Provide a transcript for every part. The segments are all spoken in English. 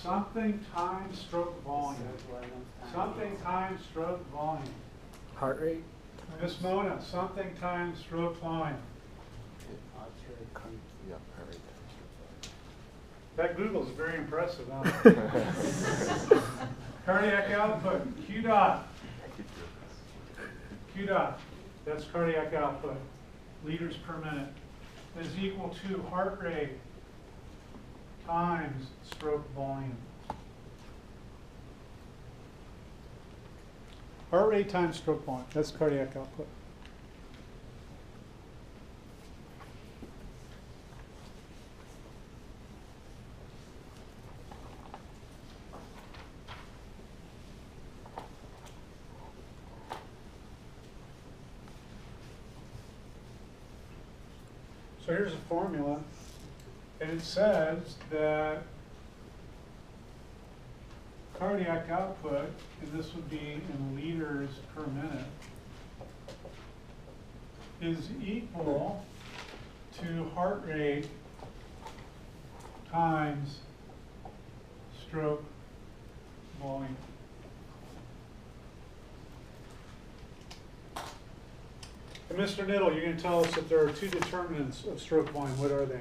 Something times stroke volume. Something times stroke volume. Heart rate? Miss Mona, something times stroke volume. Yeah, heart rate. That Google's very impressive, huh? Cardiac output, Q dot. Q dot, that's cardiac output, liters per minute, is equal to heart rate times stroke volume. Heart rate times stroke volume, that's cardiac output. So here's a formula, and it says that cardiac output, and this would be in liters per minute, is equal to heart rate times stroke volume. And Mr. Niddle, you're going to tell us that there are two determinants of stroke volume. What are they?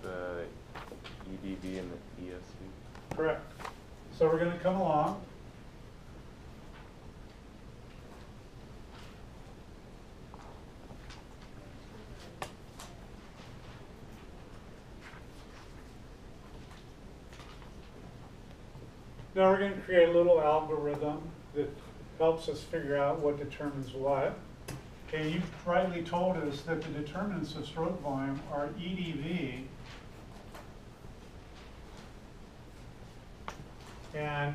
The EDV and the ESV. Correct. So we're going to come along. Now we're going to create a little algorithm that helps us figure out what determines what. Okay, you've rightly told us that the determinants of stroke volume are EDV and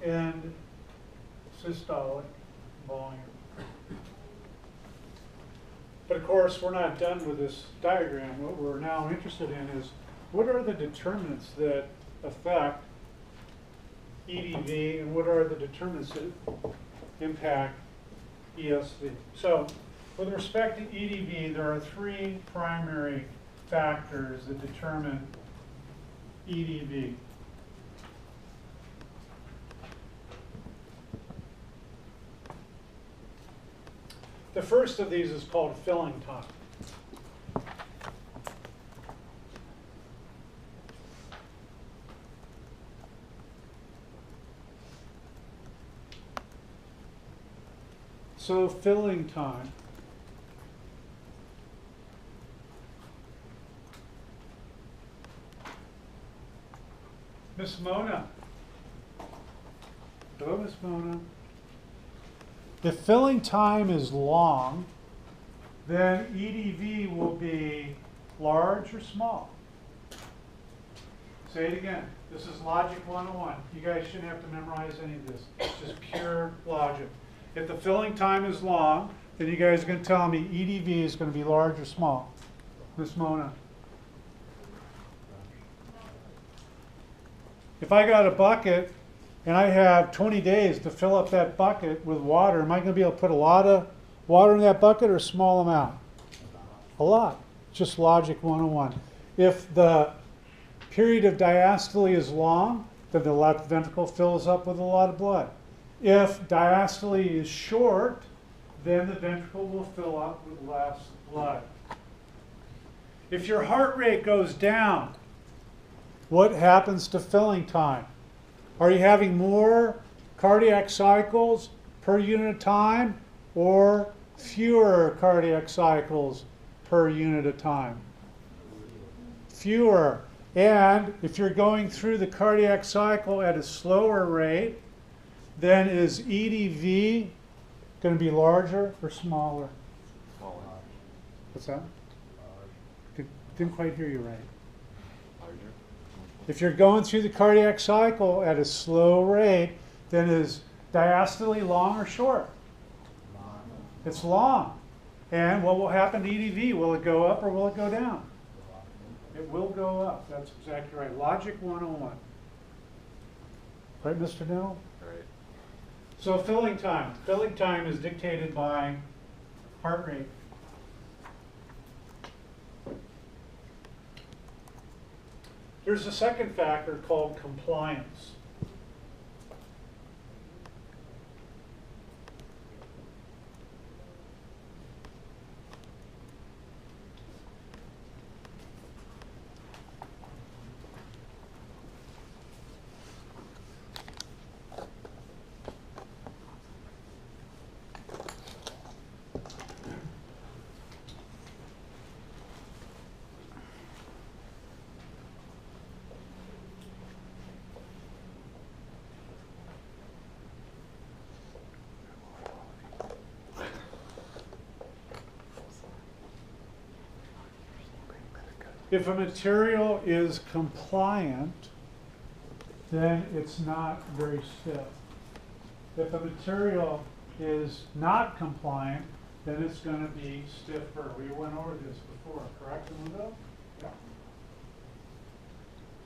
end systolic volume. But of course, we're not done with this diagram. What we're now interested in is what are the determinants that affect EDV and what are the determinants that impact ESV. So with respect to EDV, there are three primary factors that determine EDV. The first of these is called filling time. So filling time Miss Mona. Hello, Miss Mona. If filling time is long, then EDV will be large or small. Say it again. This is Logic 101. You guys shouldn't have to memorize any of this. It's just pure logic. If the filling time is long, then you guys are going to tell me EDV is going to be large or small. Miss Mona. If I got a bucket and I have 20 days to fill up that bucket with water, am I going to be able to put a lot of water in that bucket or a small amount? A lot. Just Logic 101. If the period of diastole is long, then the left ventricle fills up with a lot of blood. If diastole is short, then the ventricle will fill up with less blood. If your heart rate goes down, what happens to filling time? Are you having more cardiac cycles per unit of time or fewer cardiac cycles per unit of time? Fewer. And if you're going through the cardiac cycle at a slower rate, then is EDV going to be larger or smaller? Smaller. What's that? Didn't quite hear you right. Larger. If you're going through the cardiac cycle at a slow rate, then is diastole long or short? Long. It's long. And what will happen to EDV? Will it go up or will it go down? It will go up. That's exactly right. Logic 101. Right, Mr. Nell? Right. So filling time. Filling time is dictated by heart rate. There's a second factor called compliance. If a material is compliant, then it's not very stiff. If a material is not compliant, then it's going to be stiffer. We went over this before, correct, Mundo? Yeah.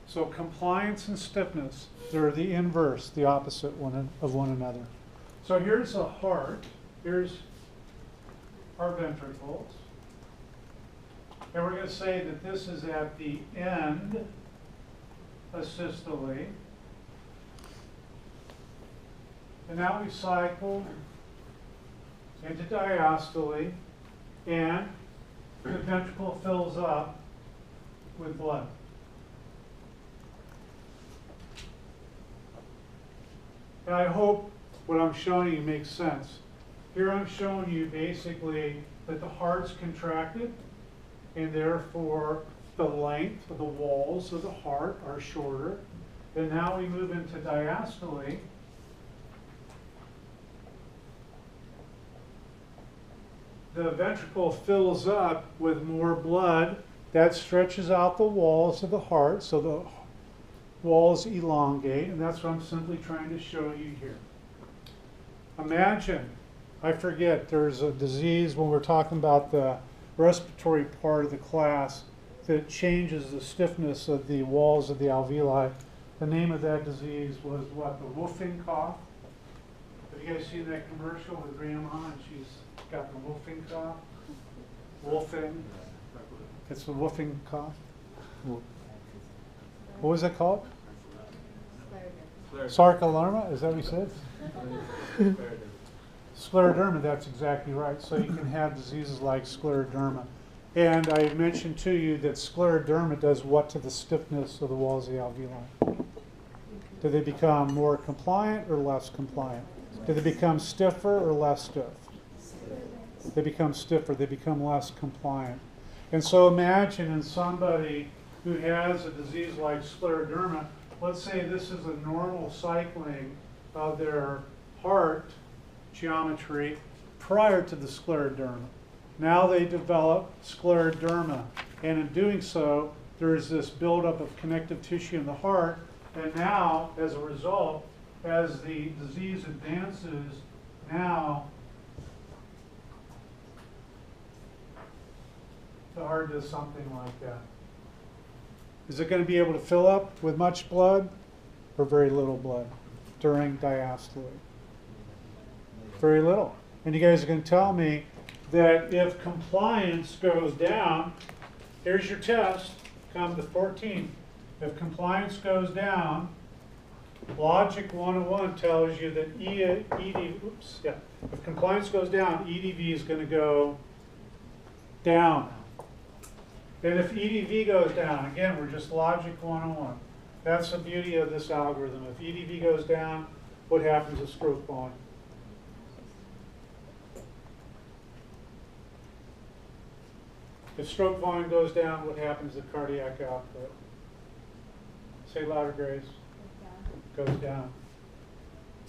So compliance and stiffness, they're the inverse, the opposite of one another. So here's a heart. Here's our ventricles. And we're going to say that this is at the end asystole. And now we cycle into diastole, and the ventricle fills up with blood. And I hope what I'm showing you makes sense. Here I'm showing you basically that the heart's contracted, and therefore the length of the walls of the heart are shorter. And now we move into diastole. The ventricle fills up with more blood. That stretches out the walls of the heart, so the walls elongate, and that's what I'm simply trying to show you here. Imagine, I forget, there's a disease when we're talking about the respiratory part of the class that changes the stiffness of the walls of the alveoli. The name of that disease was what? The Wolfing cough. Have you guys seen that commercial with Grandma and she's got the Wolfing cough? Wolfing. It's the Wolfing cough. What was it called? Sarcolemma, is that what you said? Scleroderma, that's exactly right. So you can have diseases like scleroderma. And I mentioned to you that scleroderma does what to the stiffness of the walls of the alveoli? Do they become more compliant or less compliant? Do they become stiffer or less stiff? They become stiffer, they become less compliant. And so imagine in somebody who has a disease like scleroderma, let's say this is a normal cycling of their heart geometry prior to the scleroderma. Now they develop scleroderma, and in doing so, there is this buildup of connective tissue in the heart, and now, as a result, as the disease advances, now the heart does something like that. Is it going to be able to fill up with much blood or very little blood during diastole? Very little. And you guys are going to tell me that if compliance goes down, here's your test, come to 14. If compliance goes down, Logic 101 tells you that if compliance goes down, EDV is going to go down. And if EDV goes down, again, we're just Logic 101. That's the beauty of this algorithm. If EDV goes down, what happens to stroke volume? If stroke volume goes down, what happens to cardiac output? Say louder, Grace. Goes down.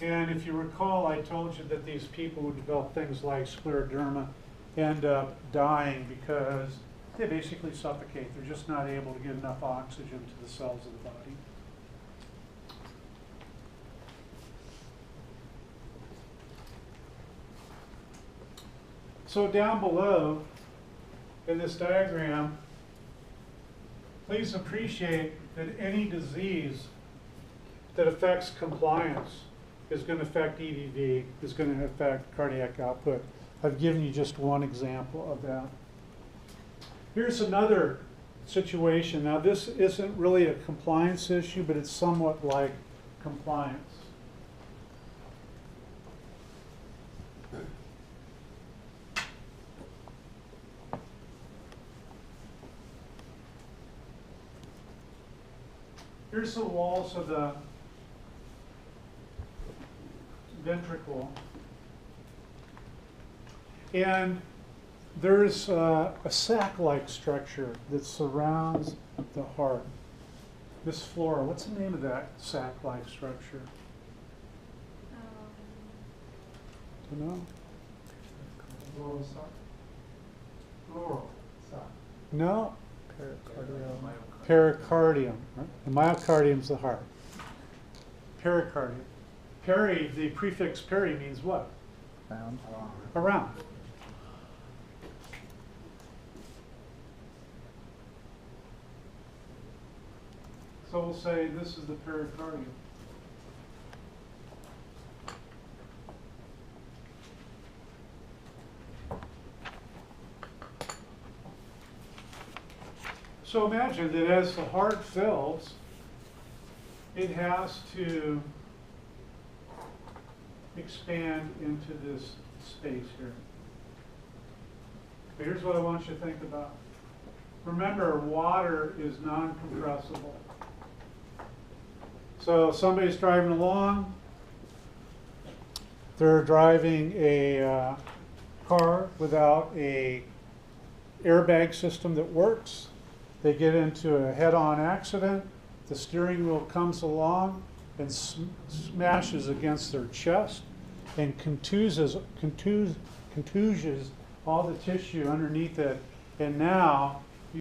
And if you recall, I told you that these people who develop things like scleroderma end up dying because they basically suffocate. They're just not able to get enough oxygen to the cells of the body. So down below in this diagram, please appreciate that any disease that affects compliance is going to affect EDV, is going to affect cardiac output. I've given you just one example of that. Here's another situation. Now, this isn't really a compliance issue, but it's somewhat like compliance. Here's the walls of the ventricle. And there's a sac-like structure that surrounds the heart. This flora, what's the name of that sac-like structure? Do you know? No? Pericardium. Right? The myocardium's the heart. Pericardium. Peri, the prefix peri means what? Round. Around. So we'll say this is the pericardium. So imagine that as the heart fills, it has to expand into this space here. But here's what I want you to think about. Remember, water is non-compressible. So somebody's driving along, they're driving a car without a airbag system that works. They get into a head-on accident, the steering wheel comes along and smashes against their chest and contuses all the tissue underneath it, and now